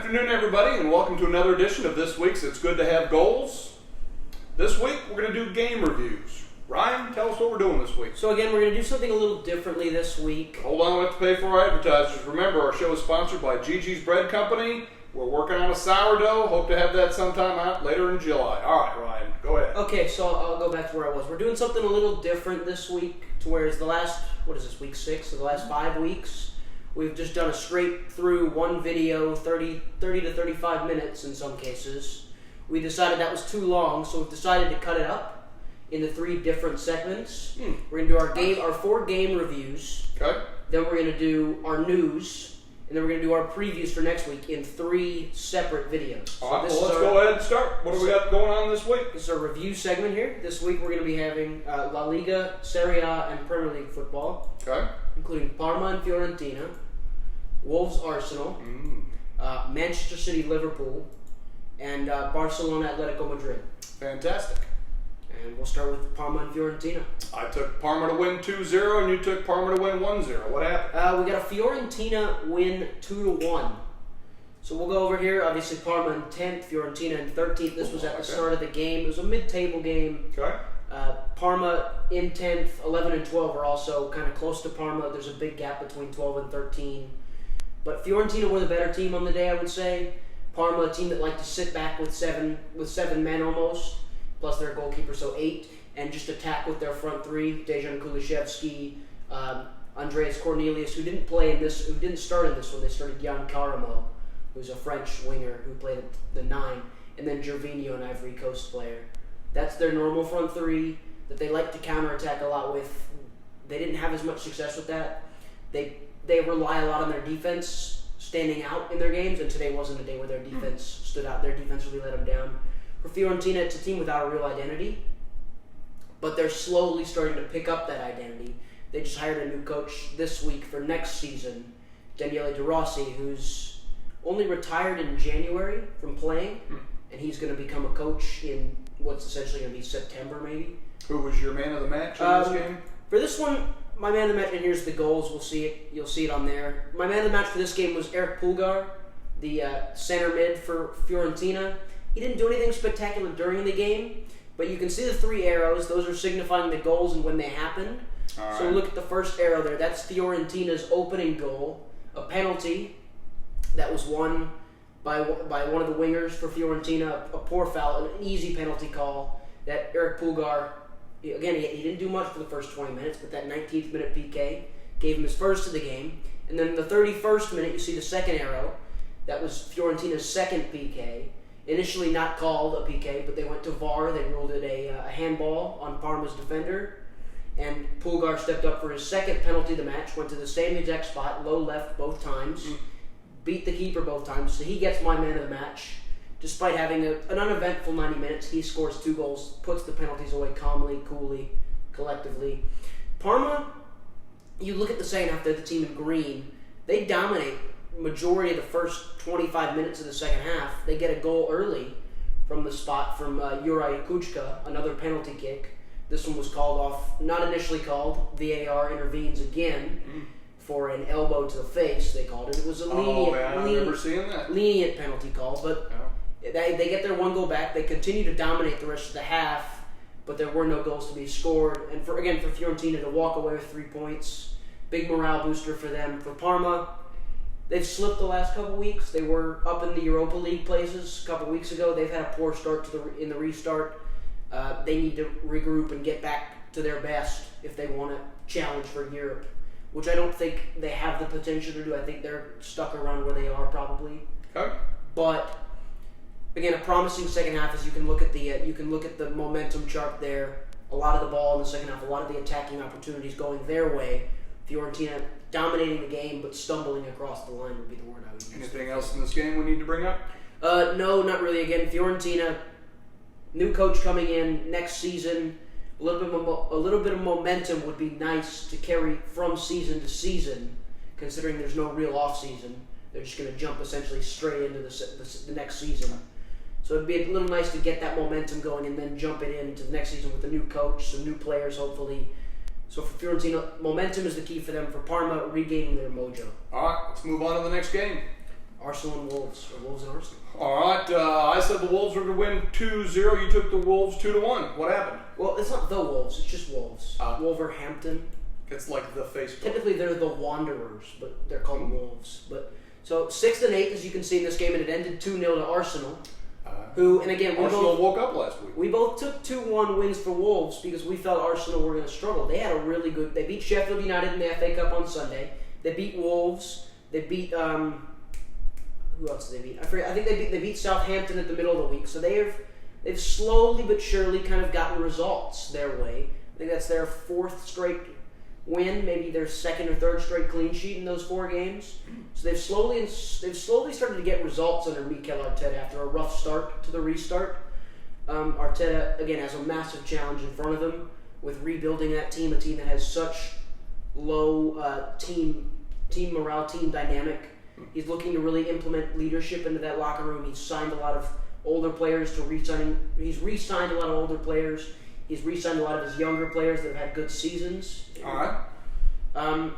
afternoon, everybody, and welcome to another edition of this week's It's Good to Have Goals. This week, we're going to do game reviews. Ryan, tell us what we're doing this week. So again, we're going to do something a little differently this week. Hold on, we have to pay for our advertisers. Remember, our show is sponsored by Gigi's Bread Company. We're working on a sourdough. Hope to have that sometime out later in July. All right, Ryan, go ahead. Okay, so I'll go back to where I was. We're doing something a little different this week, to whereas the last, week 6, so the last 5 weeks, we've just done a straight through one video, 30 to 35 minutes in some cases. We decided that was too long, so we've decided to cut it up into 3 different segments. We're going to do our 4 game reviews. Okay. Then we're going to do our news. And then we're going to do our previews for next week in 3 separate videos. All right, well, let's go ahead and start. What do we got going on this week? This is our review segment here. This week we're going to be having La Liga, Serie A, and Premier League football. Okay. Including Parma and Fiorentina, Wolves Arsenal, Manchester City Liverpool, and Barcelona Atletico Madrid. Fantastic. And we'll start with Parma and Fiorentina. I took Parma to win 2-0, and you took Parma to win 1-0. What happened? We got a Fiorentina win 2-1. So we'll go over here. Obviously, Parma in 10th, Fiorentina in 13th. This was at the start of the game. It was a mid-table game. Okay. Parma in 10th, 11 and 12 are also kind of close to Parma. There's a big gap between 12 and 13. But Fiorentina were the better team on the day, I would say. Parma, a team that liked to sit back with seven men almost, plus their goalkeeper, so 8, and just attack with their front 3, Dejan Kulusevski, Andreas Cornelius, who didn't start in this one. They started Jan Caramo, who's a French winger who played at the 9, and then Gervinho, an Ivory Coast player. That's their normal front 3 that they like to counterattack a lot with. They didn't have as much success with that. They rely a lot on their defense standing out in their games, and today wasn't a day where their defense stood out. Their defense really let them down. For Fiorentina, it's a team without a real identity, but they're slowly starting to pick up that identity. They just hired a new coach this week for next season, Daniele De Rossi, who's only retired in January from playing, and he's going to become a coach in what's essentially going to be September, maybe. Who was your man of the match in this game? For this one, my man of the match, and here's the goals. We'll see it. You'll see it on there. My man of the match for this game was Eric Pulgar, the center mid for Fiorentina. He didn't do anything spectacular during the game, but you can see the 3 arrows. Those are signifying the goals and when they happened. All so right. Look at the first arrow there. That's Fiorentina's opening goal, a penalty that was won by one of the wingers for Fiorentina, a poor foul, an easy penalty call that Eric Pulgar, again, he didn't do much for the first 20 minutes, but that 19th minute PK gave him his first of the game. And then in the 31st minute, you see the second arrow. That was Fiorentina's second PK. Initially not called a PK, but they went to VAR. They ruled it a handball on Parma's defender. And Pulgar stepped up for his second penalty of the match, went to the same exact spot, low left both times, beat the keeper both times. So he gets my man of the match. Despite having an uneventful 90 minutes, he scores 2 goals, puts the penalties away calmly, coolly, collectively. Parma, you look at the second half, they're the team in green. They dominate majority of the first 25 minutes of the second half. They get a goal early from the spot from Juraj Kučka, another penalty kick. This one was called off, not initially called. VAR intervenes again for an elbow to the face, they called it. It was a lenient penalty call, but they get their 1 goal back. They continue to dominate the rest of the half, but there were no goals to be scored. And for Fiorentina to walk away with 3 points, big morale booster for them. For Parma, they've slipped the last couple weeks. They were up in the Europa League places a couple weeks ago. They've had a poor start in the restart. They need to regroup and get back to their best if they want to challenge for Europe, which I don't think they have the potential to do. I think they're stuck around where they are probably. Okay. But again, a promising second half as you can look at the momentum chart there. A lot of the ball in the second half, a lot of the attacking opportunities going their way. Fiorentina dominating the game, but stumbling across the line would be the word I would use. Anything else in this game we need to bring up? No, not really. Again, Fiorentina, new coach coming in next season. A little bit of momentum would be nice to carry from season to season, considering there's no real off season. They're just going to jump essentially straight into the next season. So it'd be a little nice to get that momentum going and then jump it into the next season with a new coach, some new players hopefully. So for Fiorentina, momentum is the key for them. For Parma, regaining their mojo. All right, let's move on to the next game. Arsenal and Wolves, or Wolves and Arsenal. All right. I said the Wolves were going to win 2-0. You took the Wolves 2-1. What happened? Well, it's not the Wolves. It's just Wolves. Wolverhampton. It's like the Facebook. Typically, they're the Wanderers, but they're called Wolves. But so 6th and 8th, as you can see in this game, and it ended 2-0 to Arsenal. Who, and again, Arsenal woke up last week. We both took 2-1 wins for Wolves because we felt Arsenal were going to struggle. They had a really good. They beat Sheffield United in the FA Cup on Sunday. They beat Wolves. They beat who else did they beat? I forget. I think they beat Southampton at the middle of the week. So they've slowly but surely kind of gotten results their way. I think that's their 4th straight win, maybe their 2nd or 3rd straight clean sheet in those 4 games. So they've slowly started to get results under Mikel Arteta after a rough start to the restart. Arteta again has a massive challenge in front of him with rebuilding that team, a team that has such low team morale, team dynamic. He's looking to really implement leadership into that locker room. He's signed a lot of older players He's re-signed a lot of older players. He's re-signed a lot of his younger players that have had good seasons. All right.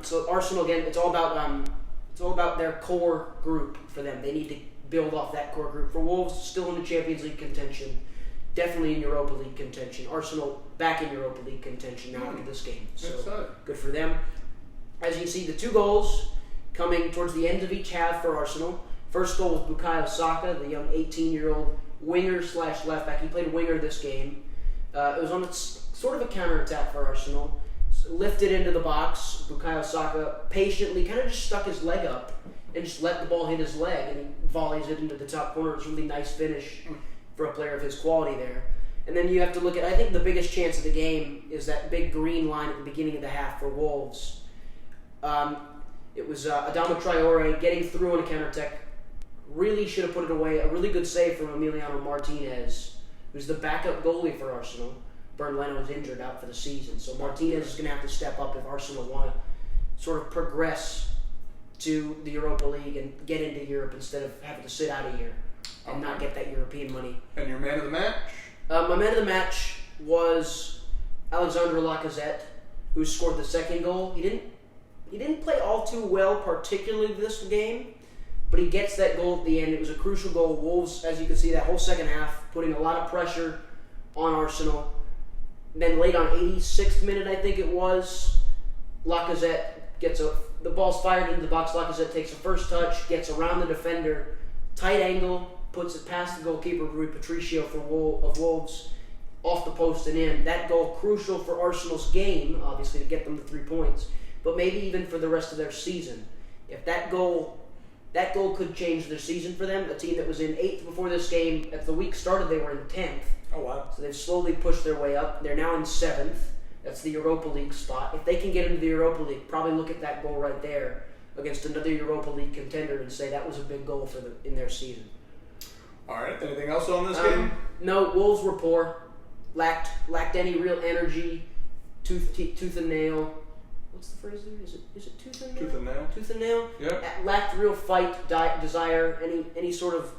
So Arsenal again, it's all about their core group for them. They need to build off that core group. For Wolves, still in the Champions League contention, definitely in Europa League contention. Arsenal back in Europa League contention now after this game. So good for them. As you can see, the 2 goals coming towards the end of each half for Arsenal. First goal was Bukayo Saka, the young 18-year-old winger/left back. He played winger this game. It was on sort of a counter-attack for Arsenal. Lifted into the box. Bukayo Saka patiently kind of just stuck his leg up and just let the ball hit his leg, and he volleys it into the top corner. It's a really nice finish for a player of his quality there. And then you have to look at, I think the biggest chance of the game is that big green line at the beginning of the half for Wolves. It was Adama Traore getting through on a counterattack. Really should have put it away. A really good save from Emiliano Martinez, who's the backup goalie for Arsenal. Bernd Leno's injured out for the season. So Martinez is going to have to step up if Arsenal want to sort of progress to the Europa League and get into Europe instead of having to sit out a year and not get that European money. And your man of the match? My man of the match was Alexandre Lacazette, who scored the 2nd goal. He didn't play all too well, particularly this game, but he gets that goal at the end. It was a crucial goal. Wolves, as you can see, that whole second half, putting a lot of pressure on Arsenal. Then late on 86th minute, I think it was, Lacazette the ball's fired into the box. Lacazette takes a first touch, gets around the defender, tight angle, puts it past the goalkeeper, Rui Patricio of Wolves, off the post and in. That goal crucial for Arsenal's game, obviously, to get them the 3 points, but maybe even for the rest of their season. If that goal could change their season for them. A team that was in 8th before this game, as the week started, they were in 10th. Oh, wow. So they've slowly pushed their way up. They're now in 7th. That's the Europa League spot. If they can get into the Europa League, probably look at that goal right there against another Europa League contender and say that was a big goal in their season. All right. Anything else on this game? No, Wolves were poor. Lacked any real energy. Tooth and nail. What's the phrase there? Is it tooth and nail? Tooth and nail. Tooth and nail. Yeah. Lacked real fight, desire, any sort of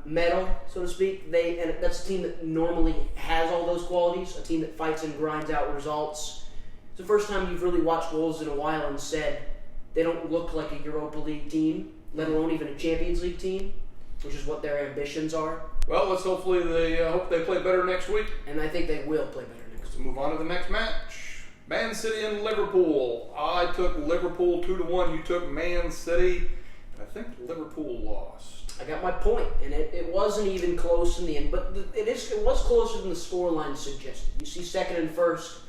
mettle, so to speak. And that's a team that normally has all those qualities. A team that fights and grinds out results. It's the first time you've really watched Wolves in a while and said they don't look like a Europa League team, let alone even a Champions League team, which is what their ambitions are. Well, let's hope they play better next week. And I think they will play better next week. Let's move on to the next match. Man City and Liverpool. I took Liverpool 2-1. You took Man City. I think Liverpool lost. I got my point, and it wasn't even close in the end, but it was closer than the scoreline suggested. You see 2nd and 1st,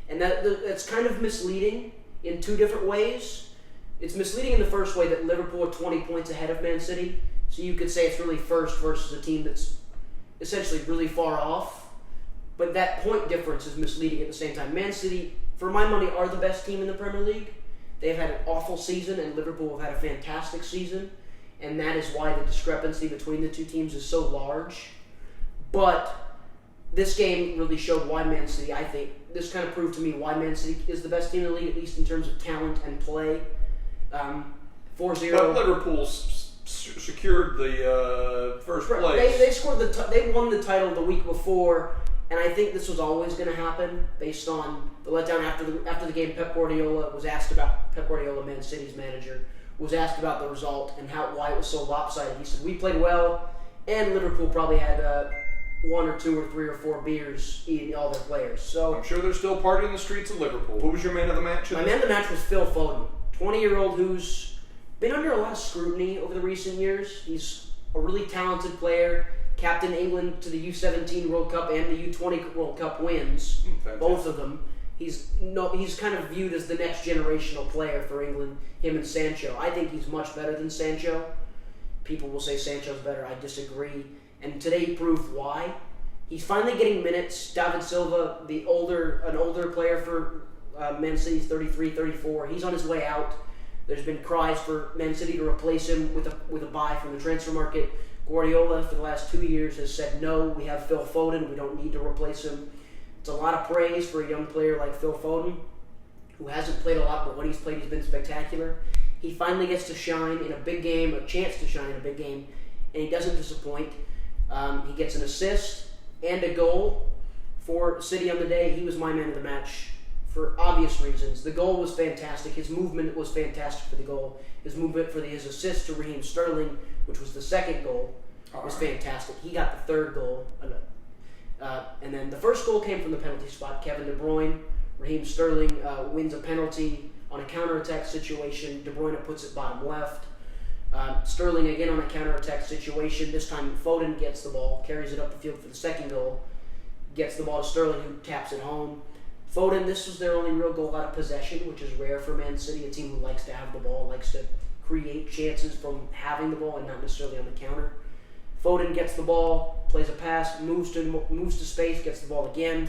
and that's kind of misleading in 2 different ways. It's misleading in the first way that Liverpool are 20 points ahead of Man City, so you could say it's really first versus a team that's essentially really far off, but that point difference is misleading at the same time. Man City, for my money, are the best team in the Premier League. They've had an awful season, and Liverpool have had a fantastic season, and that is why the discrepancy between the 2 teams is so large. But this game really showed why Man City, I think, this kind of proved to me why Man City is the best team in the league, at least in terms of talent and play. 4-0. But Liverpool secured the first place. They scored they won the title the week before, and I think this was always going to happen based on the letdown after the game. Pep Guardiola was asked about Man City's manager, was asked about the result and why it was so lopsided. He said, "We played well, and Liverpool probably had one or two or three or four beers eating all their players." So I'm sure they're still partying in the streets of Liverpool. Who was your man of the match? my man of the match was Phil Foden, 20-year-old who's been under a lot of scrutiny over the recent years. He's a really talented player, captained England to the U17 World Cup and the U20 World Cup wins, both of them. He's kind of viewed as the next generational player for England, him and Sancho. I think he's much better than Sancho. People will say Sancho's better. I disagree. And today he proved why. He's finally getting minutes. David Silva, an older player for Man City's 33, 34. He's on his way out. There's been cries for Man City to replace him with a buy from the transfer market. Guardiola, for the last 2 years, has said, no, we have Phil Foden. We don't need to replace him. It's a lot of praise for a young player like Phil Foden, who hasn't played a lot, but when he's played, he's been spectacular. He finally gets to shine in a big game, a chance to shine in a big game, and he doesn't disappoint. He gets an assist and a goal for City on the day. He was my man of the match for obvious reasons. The goal was fantastic. His movement was fantastic for the goal. His movement for his assist to Raheem Sterling, which was the second goal, was fantastic. He got the third goal. And then the first goal came from the penalty spot. Kevin De Bruyne, Raheem Sterling wins a penalty on a counterattack situation. De Bruyne puts it bottom left. Sterling again on a counterattack situation. This time Foden gets the ball, carries it up the field for the second goal, gets the ball to Sterling, who taps it home. Foden, this was their only real goal out of possession, which is rare for Man City, a team who likes to have the ball, likes to create chances from having the ball and not necessarily on the counter. Foden gets the ball, plays a pass, moves to space, gets the ball again,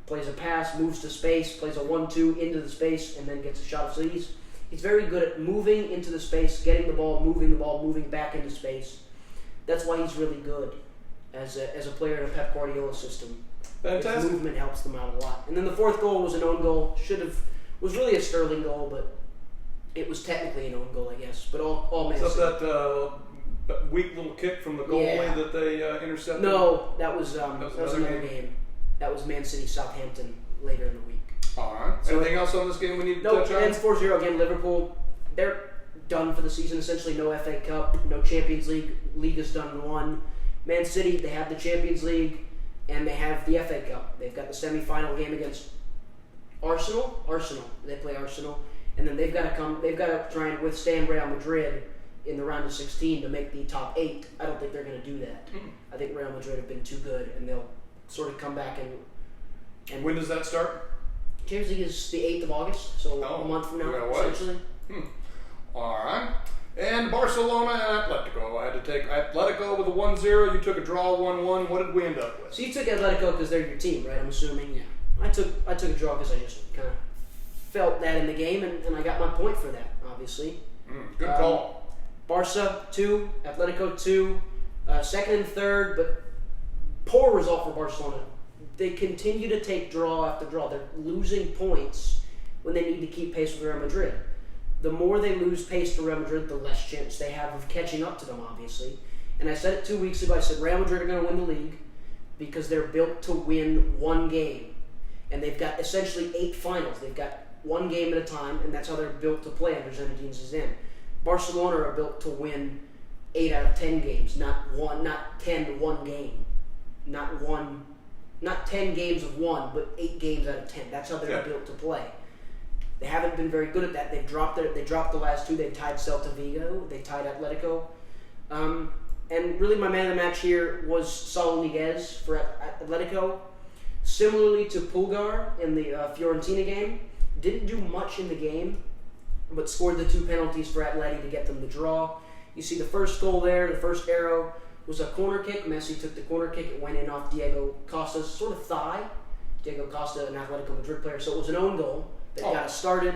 plays a pass, moves to space, plays a 1-2 into the space, and then gets a shot. So he's very good at moving into the space, getting the ball, moving back into space. That's why he's really good as a player in a Pep Guardiola system. Fantastic. His movement helps them out a lot. And then the fourth goal was an own goal. Was really a Sterling goal, but it was technically an own goal, I guess. But all Man City. Except that weak little kick from the goalie that they intercepted? No, that was another game. That was Man City Southampton later in the week. All right. So anything else on this game we need to touch on? No, and 4-0 again. Liverpool, they're done for the season. Essentially, no FA Cup, no Champions League. League is done and won. Man City, they have the Champions League, and they have the FA Cup. They've got the semi-final game against Arsenal. They play Arsenal, and then they've got to try and withstand Real Madrid in the round of 16 to make the top 8. I don't think they're going to do that. I think Real Madrid have been too good, and they'll sort of come back and. When does that start? Champions League is the 8th of August, so a month from now, essentially. All right. And Barcelona and Atletico. I had to take Atletico with a 1-0. You took a draw 1-1. What did we end up with? So you took Atletico because they're your team, right? I'm assuming. Yeah. I took a draw because I just kind of felt that in the game, and I got my point for that, obviously. Good call. Barca 2, Atletico 2, second and third, but poor result for Barcelona. They continue to take draw after draw. They're losing points when they need to keep pace with Real Madrid. The more they lose pace to Real Madrid, the less chance they have of catching up to them, obviously. And I said it 2 weeks ago. I said Real Madrid are going to win the league because they're built to win one game. And they've got essentially 8 finals. They've got one game at a time, and that's how they're built to play under Zinedine Zidane. Barcelona are built to win 8 out of 10 games, not 10 one game. Not 10 games of 1, but 8 games out of 10. That's how they're built to play. They haven't been very good at that. They dropped the last 2. They tied Celta Vigo. They tied Atletico. And really my man of the match here was Saul Niguez for Atletico. Similarly to Pulgar in the Fiorentina game. Didn't do much in the game, but scored the 2 penalties for Atleti to get them the draw. You see the first goal there, the first arrow, was a corner kick. Messi took the corner kick. It went in off Diego Costa's sort of thigh. Diego Costa, an Atletico Madrid player. So it was an own goal that got us started.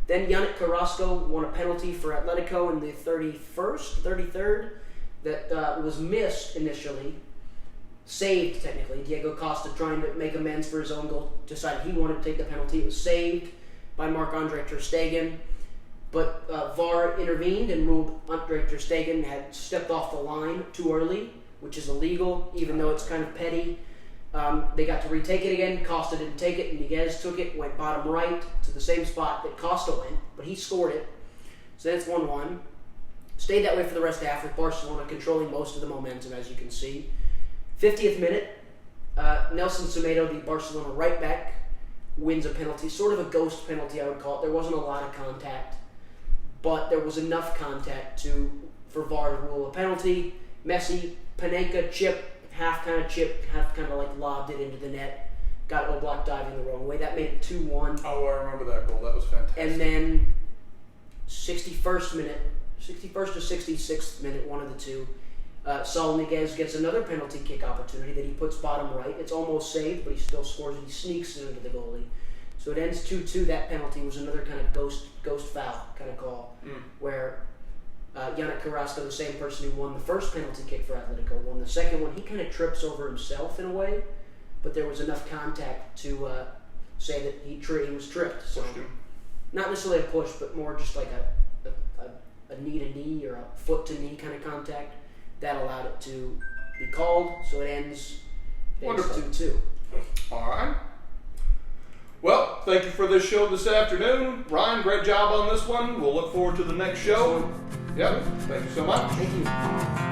Then Yannick Carrasco won a penalty for Atletico in the 33rd, that was missed initially. Saved, technically. Diego Costa, trying to make amends for his own goal, decided he wanted to take the penalty. It was saved by Marc-Andre ter Stegen. But VAR intervened and ruled Andre ter Stegen had stepped off the line too early, which is illegal, even though it's kind of petty. They got to retake it again. Costa didn't take it. Niguez took it, went bottom right to the same spot that Costa went, but he scored it. So that's 1-1. Stayed that way for the rest of the half with Barcelona controlling most of the momentum, as you can see. 50th minute, Nelson Semedo, the Barcelona right back, wins a penalty, sort of a ghost penalty, I would call it. There wasn't a lot of contact, but there was enough contact for VAR to rule a penalty. Messi, Panenka chip, half kind of like lobbed it into the net. Got Oblak diving the wrong way. That made it 2-1. Oh, I remember that goal. That was fantastic. And then 61st or 66th minute, one of the two, Saul Niguez gets another penalty kick opportunity that he puts bottom right. It's almost saved, but he still scores it. He sneaks it into the goalie. So it ends 2-2. That penalty was another kind of ghost foul kind of call, where Yannick Carrasco, the same person who won the first penalty kick for Atletico, won the second one. He kind of trips over himself in a way, but there was enough contact to say that he was tripped. So not necessarily a push, but more just like a knee to knee or a foot to knee kind of contact. That allowed it to be called, so it ends 2-2. All right. Well, thank you for this show this afternoon. Ryan, great job on this one. We'll look forward to the next show. Yep. Thank you so much. Thank you.